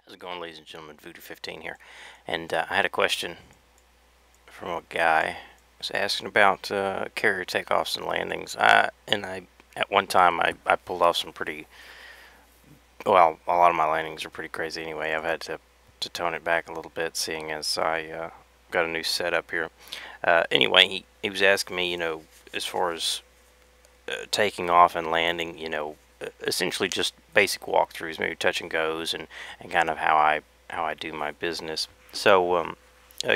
How's it going, ladies and gentlemen? Vuduvince here, and I had a question from a guy who was asking about carrier takeoffs and landings. At one time I pulled off some pretty well. A lot of my landings are pretty crazy anyway. I've had to tone it back a little bit, seeing as I got a new setup here. Anyway, he was asking me, as far as taking off and landing, essentially just basic walkthroughs, maybe touch and goes, and kind of how I do my business. So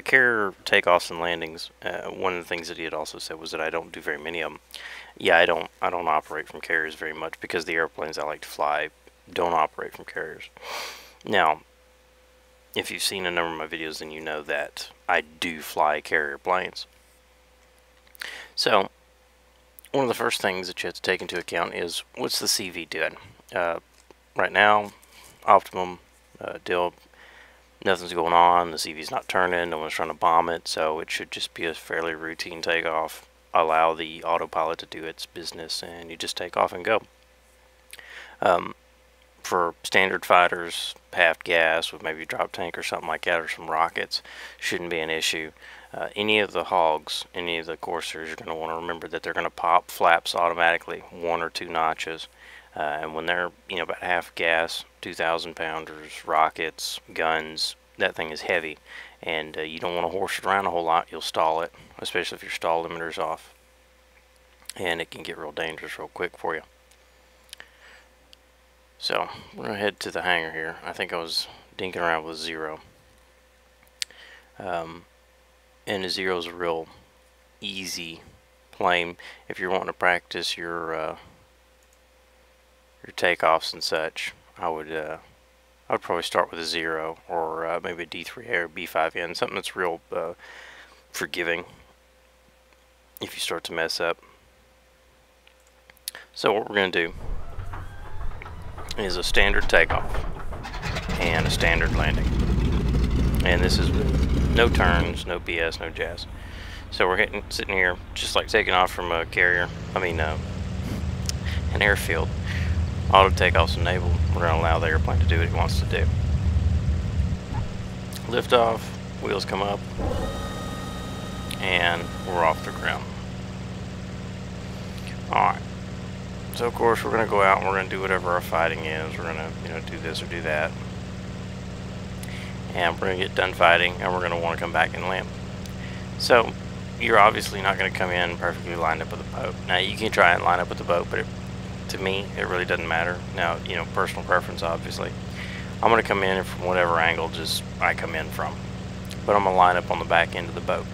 carrier takeoffs and landings. One of the things that he had also said was that I don't do very many of them. Yeah, I don't operate from carriers very much because the airplanes I like to fly don't operate from carriers. Now, if you've seen a number of my videos, then you know that I do fly carrier planes. So one of the first things that you have to take into account is what's the CV doing. Right now, optimum deal, nothing's going on, the CV's not turning, no one's trying to bomb it, so it should just be a fairly routine takeoff. Allow the autopilot to do its business, and you just take off and go. For standard fighters, half gas with maybe a drop tank or something like that, or some rockets, shouldn't be an issue. Any of the hogs, any of the coursers, you're going to want to remember that they're going to pop flaps automatically, 1 or 2 notches. And when they're, about half gas, 2,000 pounders, rockets, guns, that thing is heavy. And you don't want to horse it around a whole lot. You'll stall it, especially if your stall limiter's off. And it can get real dangerous real quick for you. So, we're going to head to the hangar here. I think I was dinking around with 0. And the 0 is a real easy plane. If you're wanting to practice your takeoffs and such, I would probably start with a 0 or maybe a D3A or B5N, something that's real forgiving if you start to mess up. So what we're going to do is a standard takeoff and a standard landing, and this is with no turns, no BS, no jazz. So we're sitting here just like taking off from a carrier, an airfield. Auto takeoff's enabled. We're going to allow the airplane to do what it wants to do. Lift off, wheels come up, and we're off the ground. Alright. So of course we're going to go out and we're going to do whatever our fighting is. We're going to, do this or do that. And we're going to get done fighting and we're going to want to come back and land. So you're obviously not going to come in perfectly lined up with a boat. Now you can try and line up with the boat, but to me it really doesn't matter. Now, personal preference obviously. I'm going to come in from whatever angle just I come in from. But I'm going to line up on the back end of the boat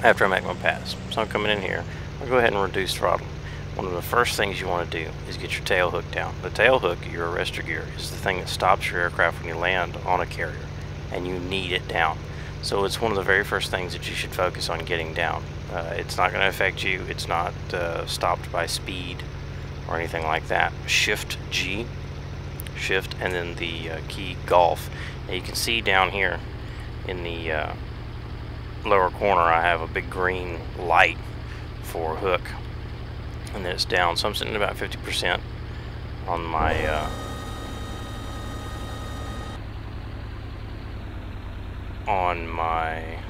after I make my pass. So I'm coming in here. I'll go ahead and reduce throttle. One of the first things you want to do is get your tail hook down. The tail hook, your arrestor gear, is the thing that stops your aircraft when you land on a carrier, and you need it down. So it's one of the very first things that you should focus on getting down. It's not going to affect you. It's not stopped by speed or anything like that. Shift G, shift, and then the key Golf. Now you can see down here in the lower corner I have a big green light for hook. And then it's down, so I'm sitting at about 50% on my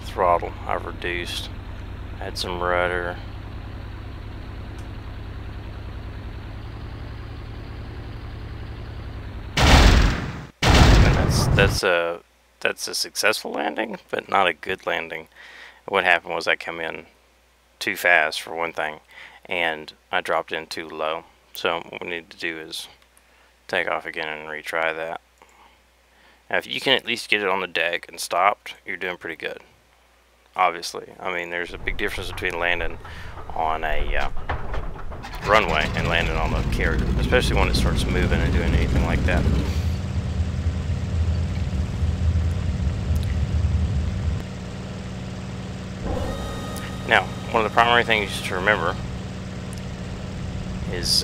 throttle. I've reduced, add some rudder, and that's a successful landing, but not a good landing. What happened was I come in too fast for one thing, and I dropped in too low. So what we need to do is take off again and retry that. Now if you can at least get it on the deck and stopped, you're doing pretty good. Obviously, there's a big difference between landing on a runway and landing on the carrier, especially when it starts moving and doing anything like that. Now, one of the primary things to remember is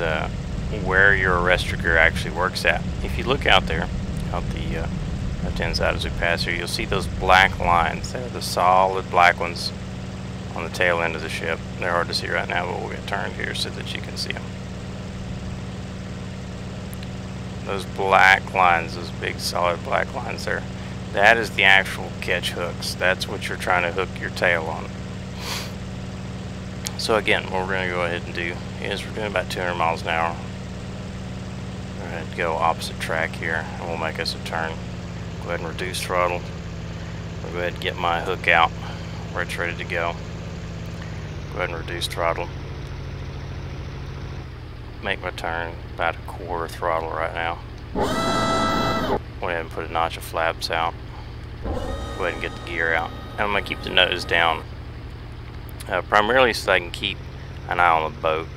where your arrestor gear actually works at. If you look out there, out the left-hand side as we pass here, you'll see those black lines. They're the solid black ones on the tail end of the ship. They're hard to see right now, but we'll get turned here so that you can see them. those black lines, those big solid black lines there, that is the actual catch hooks. That's what you're trying to hook your tail on. So again, what we're going to go ahead and do is we're doing about 200 miles an hour. We're going to go opposite track here, and we'll make us a turn. Go ahead and reduce throttle. We'll go ahead and get my hook out where it's ready to go. Go ahead and reduce throttle. Make my turn about a quarter throttle right now. Go ahead and put a notch of flaps out. Go ahead and get the gear out. And I'm going to keep the nose down. Primarily so I can keep an eye on the boat.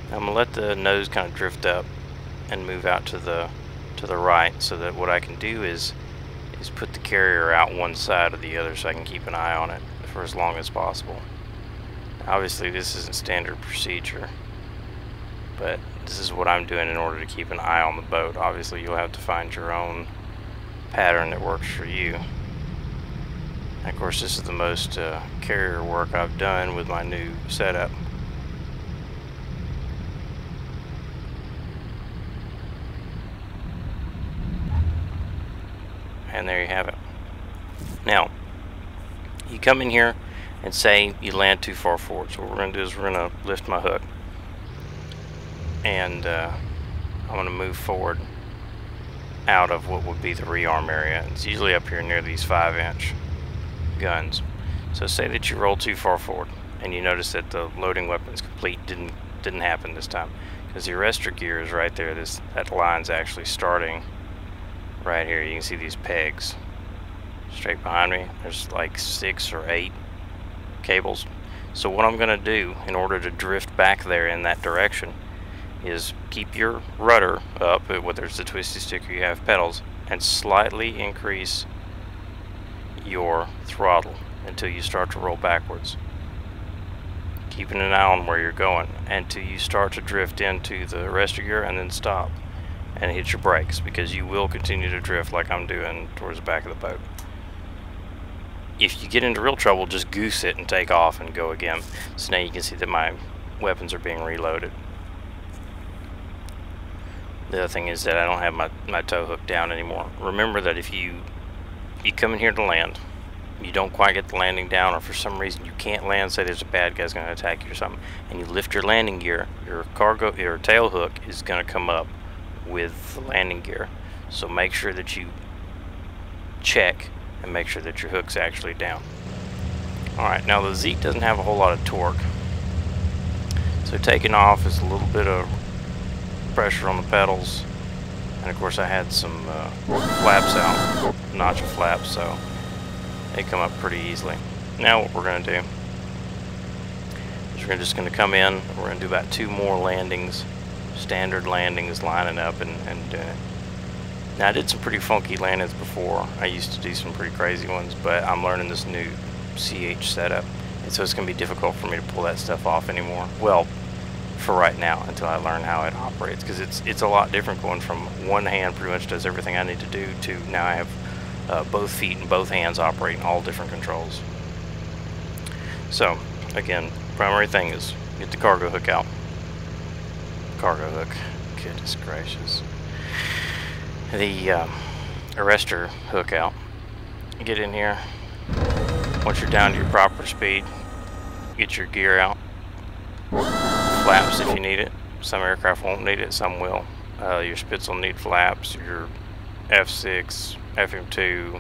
I'm going to let the nose kind of drift up and move out to the right, so that what I can do is put the carrier out one side or the other so I can keep an eye on it for as long as possible. Obviously this isn't standard procedure, but this is what I'm doing in order to keep an eye on the boat. Obviously you'll have to find your own pattern that works for you. And of course this is the most carrier work I've done with my new setup. And there you have it. Now, you come in here and say you land too far forward. So what we're going to do is we're going to lift my hook. And I'm going to move forward out of what would be the rearm area. It's usually up here near these 5-inch guns. So say that you roll too far forward and you notice that the loading weapon's complete. Didn't happen this time, because the arrestor gear is right there. That line's actually starting right here. You can see these pegs straight behind me. There's like 6 or 8 cables. So what I'm going to do in order to drift back there in that direction is keep your rudder up, whether it's the twisty stick or you have pedals, and slightly increase your throttle until you start to roll backwards, keeping an eye on where you're going until you start to drift into the arrestor gear, and then stop and hit your brakes, because you will continue to drift like I'm doing towards the back of the boat. If you get into real trouble, just goose it and take off and go again. So now you can see that my weapons are being reloaded. The other thing is that I don't have my tow hook down anymore. Remember that if you come in here to land, you don't quite get the landing down, or for some reason you can't land, say there's a bad guy's going to attack you or something, and you lift your landing gear, your tail hook is going to come up with the landing gear. So make sure that you check and make sure that your hook's actually down. Alright, now the Zeke doesn't have a whole lot of torque, so taking off is a little bit of pressure on the pedals, and of course I had some flaps out, notch of flaps, so they come up pretty easily. Now what we're going to do is we're just going to come in, we're going to do about 2 more landings, standard landings, lining up and doing it. Now I did some pretty funky landings before. I used to do some pretty crazy ones, but I'm learning this new CH setup, and so it's going to be difficult for me to pull that stuff off anymore. Well, for right now, until I learn how it operates, because it's a lot different going from one hand pretty much does everything I need to do to now I have both feet and both hands operating all different controls. So again, primary thing is get the cargo hook out. Cargo hook, goodness gracious. The arrestor hook out. Get in here. Once you're down to your proper speed, get your gear out. Flaps if you need it. Some aircraft won't need it, some will. Your Spitz will need flaps. Your F6, FM2,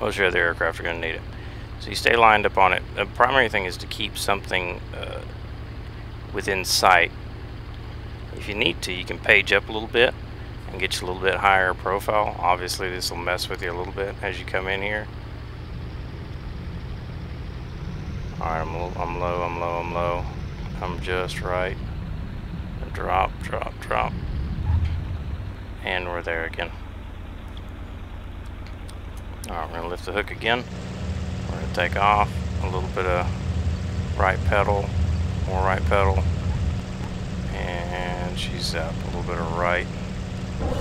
most of your other aircraft are going to need it. So you stay lined up on it. The primary thing is to keep something within sight. If you need to, you can page up a little bit and get you a little bit higher profile. Obviously this will mess with you a little bit as you come in here. Alright, I'm low. I'm just right. Drop. And we're there again. Alright, we're going to lift the hook again. We're going to take off. A little bit of right pedal. More right pedal. And she's up. A little bit of right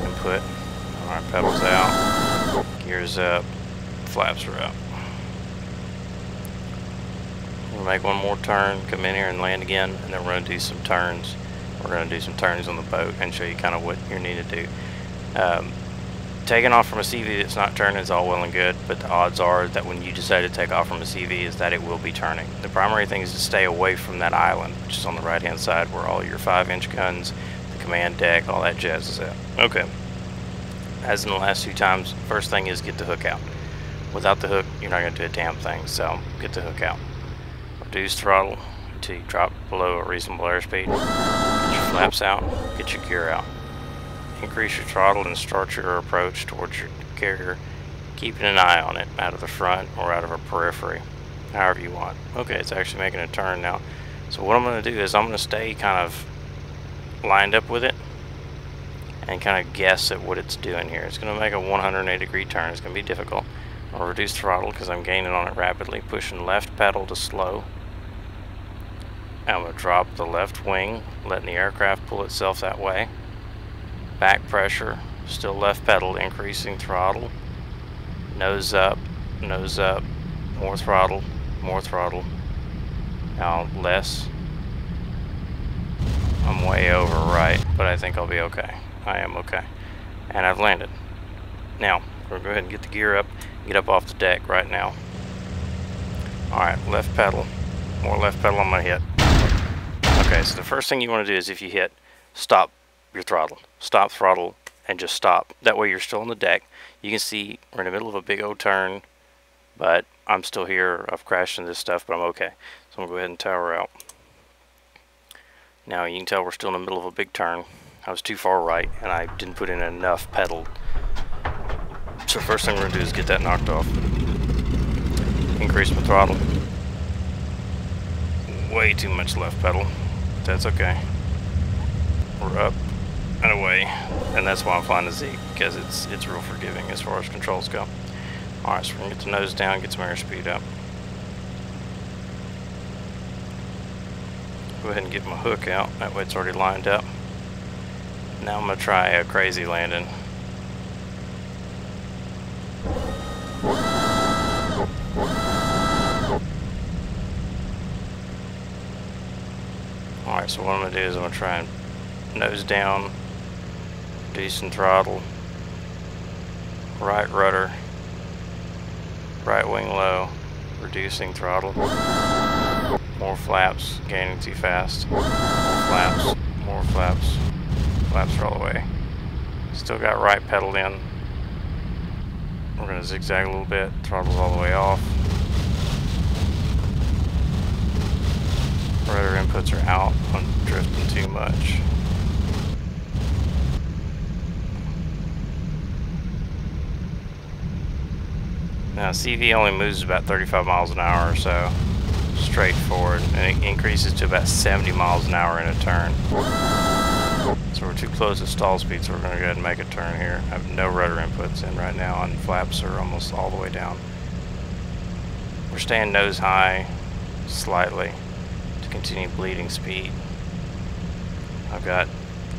input. Alright, pedals out. Gears up. Flaps are up. We'll make one more turn, come in here and land again, and then we're going to do some turns. We're we're going to do some turns on the boat and show you kind of what you need to do. Taking off from a CV that's not turning is all well and good, but the odds are that when you decide to take off from a CV is that it will be turning. The primary thing is to stay away from that island, which is on the right hand side where all your 5-inch guns, the command deck, all that jazz is at. Okay. As in the last 2 times, first thing is get the hook out. Without the hook, you're not going to do a damn thing, so get the hook out. Reduce throttle until you drop below a reasonable airspeed. Get your flaps out, get your gear out. Increase your throttle and start your approach towards your carrier, keeping an eye on it, out of the front or out of a periphery, however you want. Okay, it's actually making a turn now. So what I'm going to do is I'm going to stay kind of lined up with it and kind of guess at what it's doing here. It's going to make a 180-degree turn. It's going to be difficult. I'll reduce throttle because I'm gaining on it rapidly, pushing left pedal to slow. I'm going to drop the left wing, letting the aircraft pull itself that way. Back pressure, still left pedal, increasing throttle. Nose up, more throttle, now less. I'm way over right, but I think I'll be okay. I am okay. And I've landed. Now, we're going to go ahead and get the gear up, get up off the deck right now. Alright, left pedal, more left pedal I'm going to hit. Okay, so the first thing you want to do is if you hit, stop your throttle. Stop throttle and just stop. That way you're still on the deck. You can see we're in the middle of a big old turn, but I'm still here. I've crashed into this stuff, but I'm okay. So I'm going to go ahead and tower out. Now you can tell we're still in the middle of a big turn. I was too far right and I didn't put in enough pedal. So first thing we're going to do is get that knocked off. Increase my throttle. Way too much left pedal. But that's okay. We're up and away, and that's why I'm flying the Z, because it's real forgiving as far as controls go. Alright, so we're going to get the nose down, get some airspeed up. Go ahead and get my hook out, that way it's already lined up. Now I'm going to try a crazy landing. Alright, so what I'm going to do is I'm going to try and nose down, decent throttle, right rudder, right wing low, reducing throttle, more flaps, gaining too fast, more flaps are all the way. Still got right pedal in. We're going to zigzag a little bit, throttle's all the way off. Rudder inputs are out, I'm drifting too much. Now CV only moves about 35 miles an hour or so, straight forward, and it increases to about 70 miles an hour in a turn. So we're too close to stall speed, so we're going to go ahead and make a turn here. I have no rudder inputs in right now, and flaps are almost all the way down. We're staying nose high, slightly, to continue bleeding speed. I've got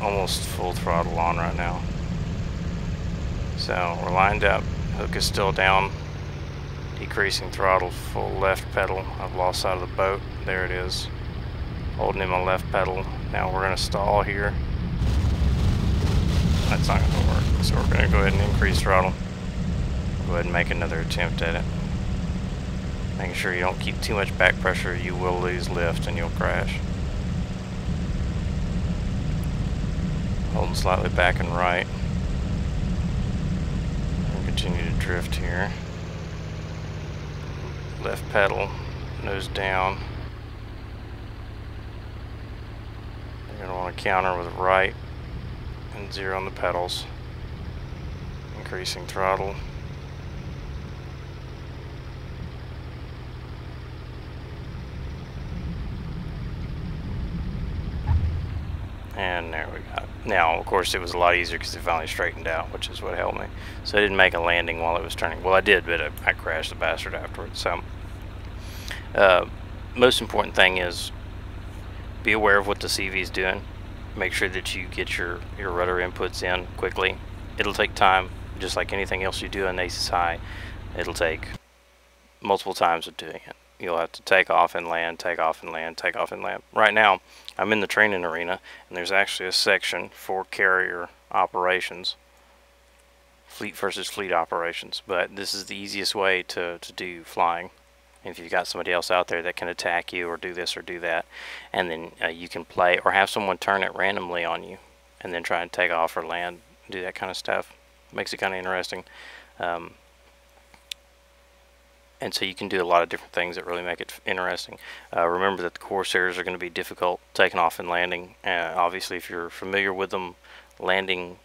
almost full throttle on right now. So we're lined up, hook is still down. Decreasing throttle, full left pedal. I've lost sight of the boat. There it is. Holding in my left pedal. Now we're going to stall here. That's not going to work. So we're going to go ahead and increase throttle. Go ahead and make another attempt at it. Making sure you don't keep too much back pressure. You will lose lift and you'll crash. Holding slightly back and right. And continue to drift here. Left pedal, nose down. You're going to want to counter with right and 0 on the pedals. Increasing throttle. And there we go. Now, of course, it was a lot easier because it finally straightened out, which is what helped me. So I didn't make a landing while it was turning. Well, I did, but I crashed the bastard afterwards. So, most important thing is be aware of what the CV is doing. Make sure that you get your rudder inputs in quickly. It'll take time, just like anything else you do in ACES High. It'll take multiple times of doing it. you'll have to take off and land, take off and land, take off and land. Right now, I'm in the training arena, and there's actually a section for carrier operations, fleet versus fleet operations. But this is the easiest way to do flying. If you've got somebody else out there that can attack you or do this or do that, and then you can play or have someone turn it randomly on you and then try and take off or land, do that kind of stuff. Makes it kind of interesting. And so you can do a lot of different things that really make it interesting. Remember that the Corsairs are going to be difficult taking off and landing. Obviously, if you're familiar with them landing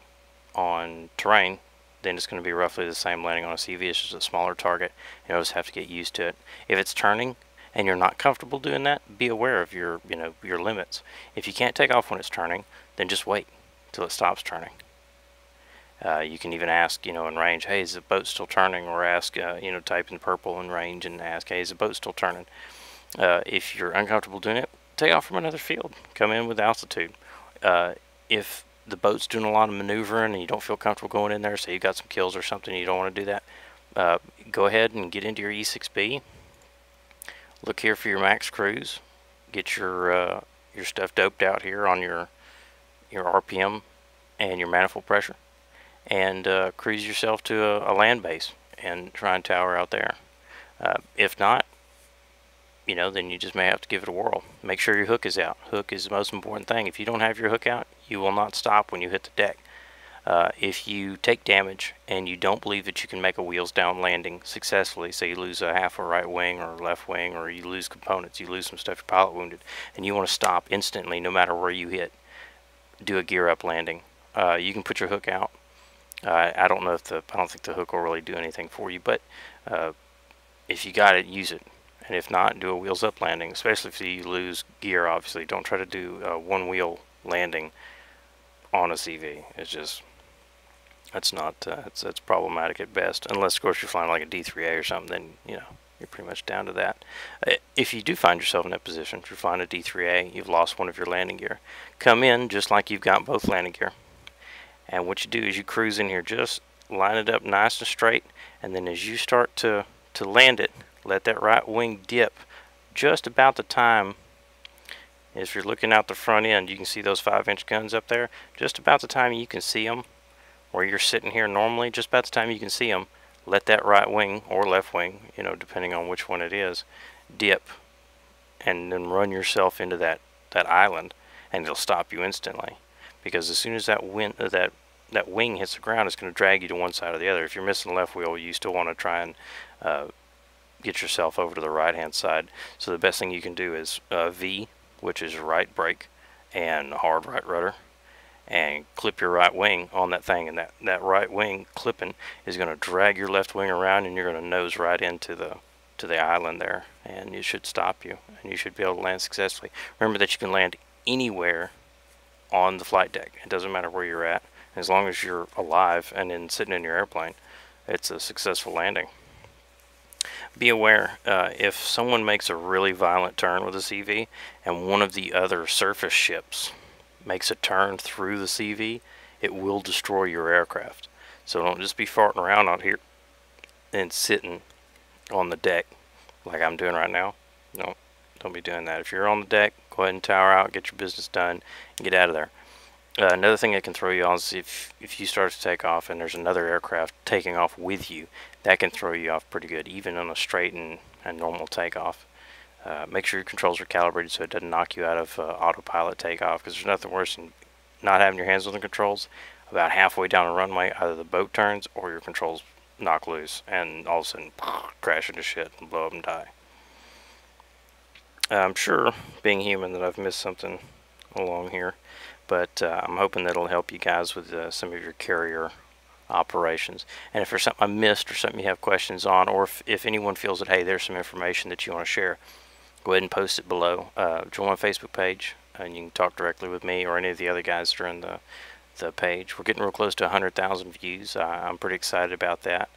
on terrain, then it's going to be roughly the same landing on a CV. It's just a smaller target. You'll just have to get used to it. If it's turning and you're not comfortable doing that, be aware of your limits. If you can't take off when it's turning, then just wait till it stops turning. You can even ask, in range, hey, is the boat still turning? Or ask, type in purple in range and ask, hey, is the boat still turning? If you're uncomfortable doing it, take off from another field. Come in with altitude. If the boat's doing a lot of maneuvering and you don't feel comfortable going in there, say you got some kills or something, you don't want to do that, go ahead and get into your E6B. Look here for your max cruise. Get your stuff doped out here on your RPM and your manifold pressure, and cruise yourself to a land base and try and tower out there. If not, then you just may have to give it a whirl. Make sure your hook is out. Hook is the most important thing. If you don't have your hook out, you will not stop when you hit the deck. If you take damage and you don't believe that you can make a wheels down landing successfully, say you lose a half a right wing or left wing, or you lose components, you lose some stuff, your pilot wounded, and you want to stop instantly no matter where you hit, do a gear up landing. You can put your hook out. I don't think the hook will really do anything for you, but if you got it, use it. And if not, do a wheels up landing, especially if you lose gear. Obviously, don't try to do one wheel landing on a CV. It's just, that's problematic at best, unless of course you're flying like a D3A or something. Then you're pretty much down to that. If you do find yourself in that position, if you're flying a D3A, you've lost one of your landing gear, come in just like you've got both landing gear. And what you do is you cruise in here, just line it up nice and straight, and then as you start to land it, let that right wing dip just about the time, if you're looking out the front end, you can see those 5-inch guns up there, just about the time you can see them, where you're sitting here normally, just about the time you can see them, let that right wing or left wing, depending on which one it is, dip, and then run yourself into that island, and it'll stop you instantly. Because as soon as that wing hits the ground, it's going to drag you to one side or the other. If you're missing the left wheel, you still want to try and get yourself over to the right hand side. So the best thing you can do is V, which is right brake and hard right rudder, and clip your right wing on that thing, and that right wing clipping is going to drag your left wing around, and you're going to nose right into the island there, and it should stop you, and you should be able to land successfully. Remember that you can land anywhere on the flight deck. It doesn't matter where you're at. As long as you're alive and then sitting in your airplane, it's a successful landing. Be aware, if someone makes a really violent turn with a CV and one of the other surface ships makes a turn through the CV, it will destroy your aircraft. So don't just be farting around out here and sitting on the deck like I'm doing right now. No, don't be doing that. If you're on the deck, go ahead and tower out, get your business done, and get out of there. Another thing that can throw you off is if you start to take off and there's another aircraft taking off with you, that can throw you off pretty good, even on a straight and normal takeoff. Make sure your controls are calibrated so it doesn't knock you out of autopilot takeoff, because there's nothing worse than not having your hands on the controls. About halfway down the runway, either the boat turns or your controls knock loose, and all of a sudden crash into shit and blow up and die. I'm sure, being human, that I've missed something along here, but I'm hoping that it'll help you guys with some of your carrier operations. And if there's something I missed or something you have questions on, or if anyone feels that, hey, there's some information that you want to share, go ahead and post it below. Join my Facebook page, and you can talk directly with me or any of the other guys that are in the page. We're getting real close to 100,000 views. I'm pretty excited about that.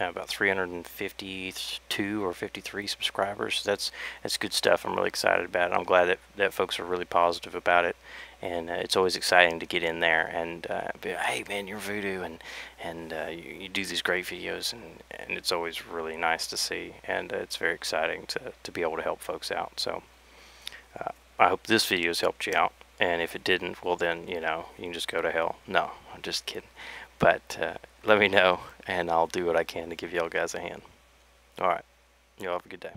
About 352 or 53 subscribers. That's good stuff. I'm really excited about it. I'm glad that folks are really positive about it, and it's always exciting to get in there and be like, hey man, you're Voodoo, and you do these great videos, and it's always really nice to see, and it's very exciting to be able to help folks out. So I hope this video has helped you out, and if it didn't, well then, you know, you can just go to hell. No, I'm just kidding. But let me know, and I'll do what I can to give y'all guys a hand. All right, y'all have a good day.